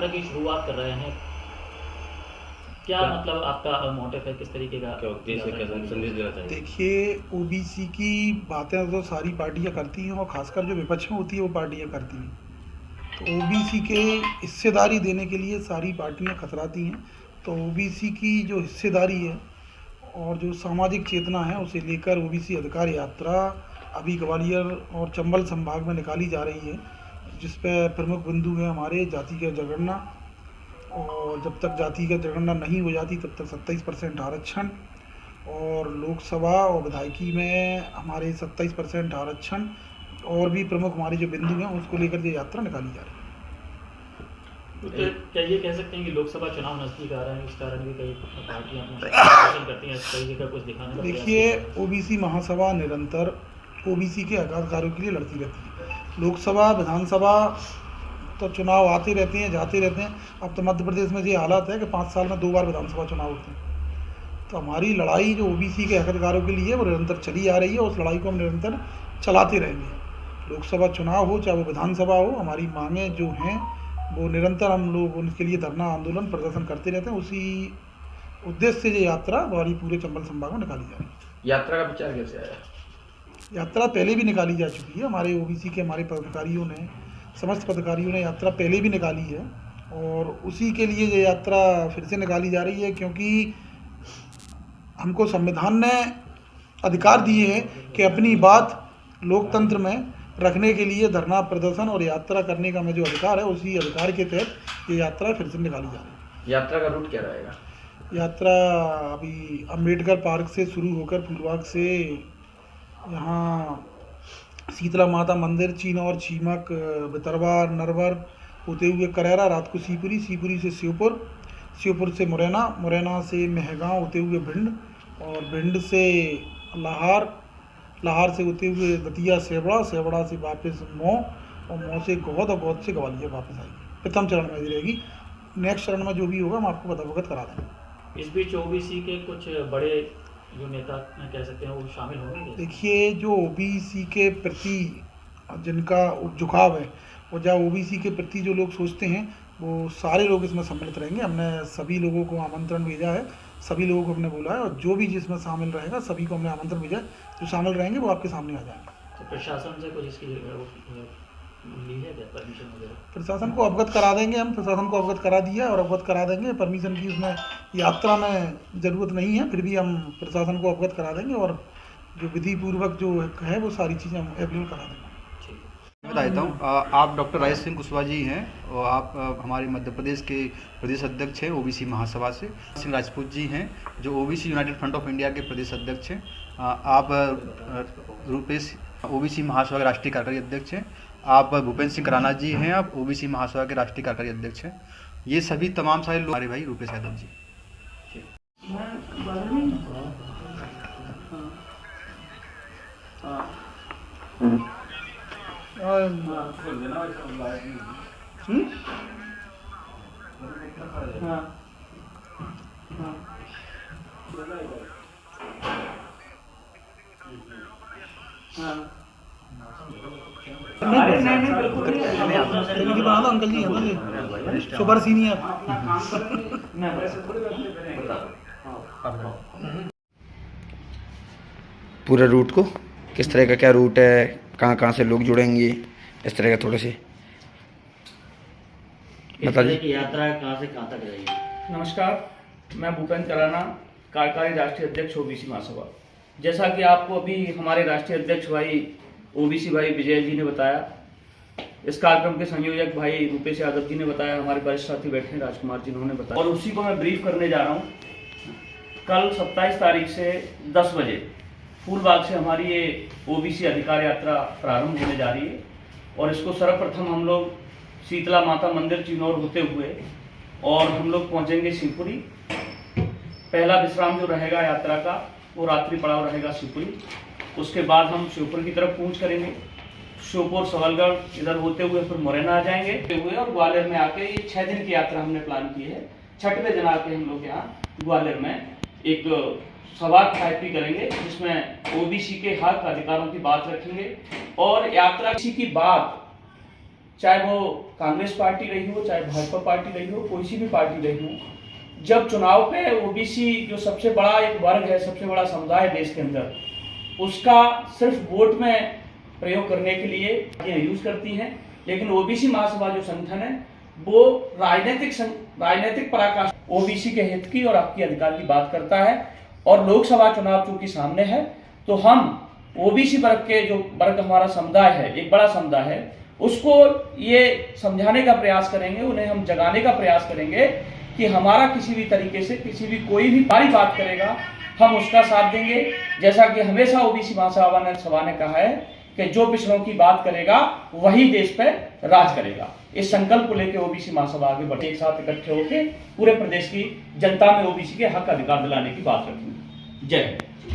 यात्रा की शुरुआत कर रहे हैं, क्या मतलब आपका मोटिव है, किस तरीके का क्या उद्देश्य है, क्या संदेश देना चाहिए? देखिए, ओबीसी की बातें तो सारी पार्टियां करती हैं और ख़ासकर जो विपक्ष में होती है वो पार्टियां करती हैं। तो ओबीसी के हिस्सेदारी देने के लिए सारी पार्टियां खतराती हैं। तो ओबीसी की जो हिस्सेदारी है और जो सामाजिक चेतना है उसे लेकर ओबीसी अधिकार यात्रा अभी ग्वालियर और चंबल संभाग में निकाली जा रही है, जिस पर प्रमुख बिंदु है हमारे जातिगत जनगणना। और जब तक जातिगत जनगणना नहीं हो जाती तब तक 27% आरक्षण, और लोकसभा और विधायकी में हमारे 27% आरक्षण, और भी प्रमुख हमारे जो बिंदु हैं उसको लेकर ये यात्रा निकाली जा रही है। तो क्या ये कह सकते हैं कि लोकसभा चुनाव नजदीक आ रहे हैं, इस कारण भी कई पार्टियां अपना प्रदर्शन करती हैं, इस तरीके का कुछ दिखाने का प्रयास देखिए, करती हैं? ओबीसी महासभा निरंतर ओबीसी के अधिकारों के लिए लड़ती रहती है। लोकसभा, विधानसभा तो चुनाव आते रहते हैं, जाते रहते हैं। अब तो मध्य प्रदेश में ये हालत है कि 5 साल में 2 बार विधानसभा चुनाव होते हैं। तो हमारी लड़ाई जो ओबीसी के हक अधिकारों के लिए वो निरंतर चली आ रही है, उस लड़ाई को हम निरंतर चलाते रहेंगे। लोकसभा चुनाव हो चाहे वो विधानसभा हो, हमारी मांगें जो हैं वो निरंतर हम लोग उनके लिए धरना, आंदोलन, प्रदर्शन करते रहते हैं। उसी उद्देश्य से ये यात्रा हमारी पूरे चंबल संभाग में निकाली जा रही है। यात्रा का विचार कैसे आया? यात्रा पहले भी निकाली जा चुकी है। हमारे ओबीसी के हमारे पदाधिकारियों ने, समस्त पदाधिकारियों ने यात्रा पहले भी निकाली है, और उसी के लिए ये यात्रा फिर से निकाली जा रही है, क्योंकि हमको संविधान ने अधिकार दिए हैं कि अपनी बात लोकतंत्र में रखने के लिए धरना, प्रदर्शन और यात्रा करने का हमें जो अधिकार है, उसी अधिकार के तहत ये यात्रा फिर से निकाली जा रही है। यात्रा का रूट क्या रहेगा? यात्रा अभी अम्बेडकर पार्क से शुरू होकर फूलबाग से यहाँ शीतला माता मंदिर, चीनौर, चीमक, भितरवा, नरवर होते हुए करैरा, रात को शिवपुरी, शिवपुरी से शिवपुर, शिवपुर से मुरैना, मुरैना से मेहगांव होते हुए भिंड, और भिंड से लाहार, लाहार से होते हुए दतिया, सेवड़ा, सेवड़ा से वापस मऊ, और मऊ से गोद, और गोद से ग्वालियर वापस आएगी। प्रथम चरण में रहेगी। नेक्स्ट चरण में जो भी होगा हम आपको अवगत करा देंगे। इस बीच ओबीसी के कुछ बड़े जो नेता कह सकते हैं वो शामिल होंगे? देखिए, जो ओबीसी के प्रति जिनका झुकाव है, वो जहाँ ओबीसी के प्रति जो लोग सोचते हैं वो सारे लोग इसमें सम्मिलित रहेंगे। हमने सभी लोगों को आमंत्रण भेजा है, सभी लोगों को हमने बोला है, और जो भी जिसमें शामिल रहेगा सभी को हमने आमंत्रण भेजा है। जो शामिल रहेंगे वो आपके सामने आ जाएंगे। तो प्रशासन से कुछ इसकी ली है क्या परमिशन वगैरह? प्रशासन को अवगत करा देंगे हम, प्रशासन को अवगत करा दिया और अवगत करा देंगे। परमिशन की उसमें यात्रा में ज़रूरत नहीं है, फिर भी हम प्रशासन को अवगत करा देंगे, और जो विधि पूर्वक जो है वो सारी चीज़ें हम अवेलेबल करा देंगे। बता देता हूँ, आप डॉक्टर राजेश सिंह कुशवाहा जी हैं, और आप हमारे मध्य प्रदेश के प्रदेश अध्यक्ष हैं ओबीसी महासभा से। सिंह राजपूत जी हैं जो OBC United front of India के प्रदेश अध्यक्ष हैं। आप रूपेश ओबीसी महासभा के राष्ट्रीय कार्यकारी अध्यक्ष हैं। आप भूपेंद्र सिंह कराना जी हैं, आप ओबीसी महासभा के राष्ट्रीय कार्यकारी अध्यक्ष हैं। ये सभी तमाम सारे लोग हमारे भाई रूपेश यादव जी। अंकल जी सुपर सीनियर। पूरे रूट को किस तरह का क्या रूट है, कहाँ कहाँ से लोग जुड़ेंगे, इस तरह का थोड़े से बता दीजिए। यात्रा कहाँ से कहाँ तक रहेगी? नमस्कार, मैं भूपेंद्र कराना, कार्यकारी राष्ट्रीय अध्यक्ष ओबीसी महासभा। जैसा कि आपको अभी हमारे राष्ट्रीय अध्यक्ष भाई ओबीसी भाई विजय जी ने बताया, इस कार्यक्रम के संयोजक भाई रूपेश यादव जी ने बताया, हमारे वरिष्ठ साथी बैठे हैं राजकुमार जी उन्होंने बताया, और उसी को मैं ब्रीफ करने जा रहा हूँ। कल 27 तारीख से 10 बजे फूलबाग से हमारी ये ओबीसी अधिकार यात्रा प्रारंभ होने जा रही है, और इसको सर्वप्रथम हम लोग शीतला माता मंदिर चिनौर होते हुए और हम लोग पहुँचेंगे शिवपुरी। पहला विश्राम जो रहेगा यात्रा का वो रात्रि पड़ाव रहेगा शिवपुरी। उसके बाद हम श्योपुर की तरफ कूच करेंगे, श्योपुर, सबलगढ़ इधर होते हुए फिर मुरैना आ जाएंगे हुए, और ग्वालियर में आके ये 6 दिन की यात्रा हमने प्लान की है। 6वें दिन आके हम लोग यहाँ ग्वालियर में एक सभा टाइप की करेंगे, जिसमें ओबीसी के हक अधिकारों की बात रखेंगे, और यात्रा की बाद चाहे वो कांग्रेस पार्टी रही हो, चाहे भाजपा पार्टी रही हो, कोई सी भी पार्टी रही हो, जब चुनाव पे ओबीसी जो सबसे बड़ा एक वर्ग है, सबसे बड़ा समुदाय है देश के अंदर, उसका सिर्फ वोट में प्रयोग करने के लिए ये यूज करती हैं। लेकिन ओबीसी महासभा जो संगठन है वो राजनीतिक पराकाष्ठा ओबीसी के हित की और आपकी अधिकार की बात करता है। और लोकसभा चुनाव चूंकि सामने है तो हम ओबीसी वर्ग के जो वर्ग हमारा समुदाय है, एक बड़ा समुदाय है, उसको ये समझाने का प्रयास करेंगे, उन्हें हम जगाने का प्रयास करेंगे कि हमारा किसी भी तरीके से किसी भी कोई भी भारी बात करेगा हम उसका साथ देंगे। जैसा कि हमेशा ओबीसी महासभा ने कहा है कि जो पिछड़ों की बात करेगा वही देश पे राज करेगा। इस संकल्प को लेकर ओबीसी महासभा आगे बढ़े, एक साथ इकट्ठे होकर पूरे प्रदेश की जनता में ओबीसी के हक अधिकार दिलाने की बात रखेंगे। जय हिंद।